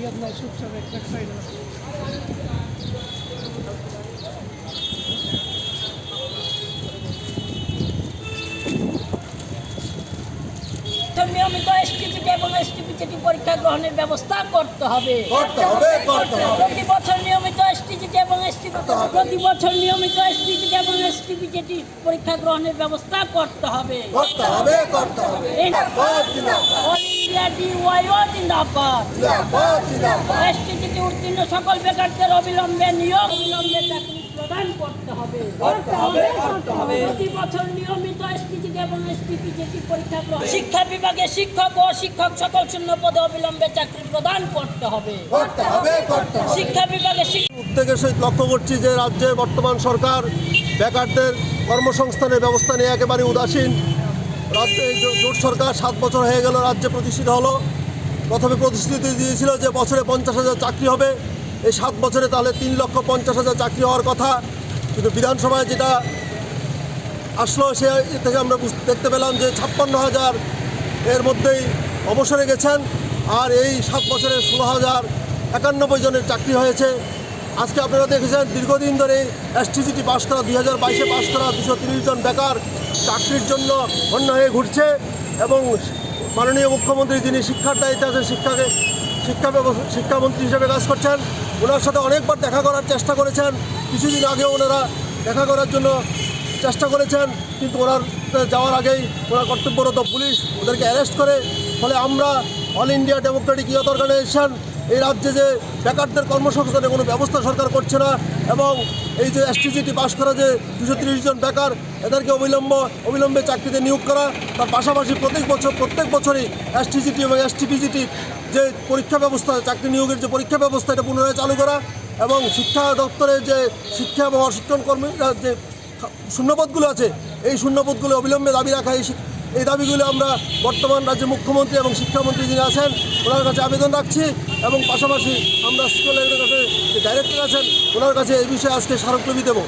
ইয়াদ নাই সুপসার একটা সাইড নিয়মিত এসটিপিটি এবং এসটিপিটি পরীক্ষা গ্রহণের ব্যবস্থা করতে হবে। প্রতি বছর নিয়মিত এসটিপিটি এবং এসটিপিটি পরীক্ষা গ্রহণের ব্যবস্থা করতে হবে। অল ইন্ডিয়া ডিওয়াইও জিন্দাবাদ। এসটিপিটি উত্তীর্ণ সকল বেকারদের অবিলম্বে নিয়োগ, অবিলম্বে চাকরি প্রদান করতে হবে। প্রতি বছর নিয়মিত এসটিপিটি এবং এসটিপিটি পরীক্ষা গ্রহণ, শিক্ষা বিভাগে শিক্ষক ও শিক্ষক সকল শূন্য পদে অবিলম্বে চাকরি প্রদান করতে হবে। শিক্ষা বিভাগে উদ্যোগের সহিত লক্ষ্য করছি যে রাজ্যে বর্তমান সরকার বেকারদের কর্মসংস্থানের ব্যবস্থা নিয়ে একেবারে উদাসীন। রাজ্যে জোট সরকার 7 বছর হয়ে গেল রাজ্যে প্রতিষ্ঠিত হলো। প্রথমে প্রতিশ্রুতি দিয়েছিল যে বছরে 50,000 চাকরি হবে। এই 7 বছরে তাহলে 3,50,000 চাকরি হওয়ার কথা, কিন্তু বিধানসভায় যেটা আসলো সে থেকে আমরা দেখতে পেলাম যে 56,000 এর মধ্যেই অবসরে গেছেন। আর এই 7 বছরে 16,091 জনের চাকরি হয়েছে। আজকে আপনারা দেখেছেন দীর্ঘদিন ধরে এসটিজিটি পাশ করা 2022-এ পাশ করা 230 জন বেকার চাকরির জন্য অন্য হয়ে ঘুরছে। এবং মাননীয় মুখ্যমন্ত্রী যিনি শিক্ষার দায়িত্বে আছেন, শিক্ষামন্ত্রী হিসেবে কাজ করছেন, ওনার সাথে অনেকবার দেখা করার চেষ্টা করেছেন। কিছুদিন আগেও ওনারা দেখা করার জন্য চেষ্টা করেছেন, কিন্তু ওনার যাওয়ার আগেই ওনার কর্তব্যরত পুলিশ ওদেরকে অ্যারেস্ট করে। ফলে আমরা all India democratic youth organisation এই রাজ্যে যে বেকারদের কর্মসংস্থানের কোনো ব্যবস্থা সরকার করছে না, এবং এই যে এসটিজিটি পাশ করা যে 230 জন বেকার, এদেরকে অবিলম্বে চাকরিতে নিয়োগ করা, তার পাশাপাশি প্রত্যেক বছরই এসটিজিটি এবং এসটিপিজিটি যে পরীক্ষা ব্যবস্থা, চাকরি নিয়োগের যে পরীক্ষা ব্যবস্থা, এটা পুনরায় চালু করা, এবং শিক্ষা দপ্তরের যে শিক্ষা এবং অশিক্ষণ কর্মীরা যে শূন্যপদগুলো আছে, এই শূন্যপদগুলো অবিলম্বে দাবি রাখা। এই দাবিগুলো আমরা বর্তমান রাজ্যের মুখ্যমন্ত্রী এবং শিক্ষামন্ত্রী যিনি আছেন ওনার কাছে আবেদন রাখছি, এবং পাশাপাশি আমরা স্কুলের কাছে যে ডাইরেক্টর আছেন ওনার কাছে এই বিষয়ে আজকে স্মারকলিপি দেব।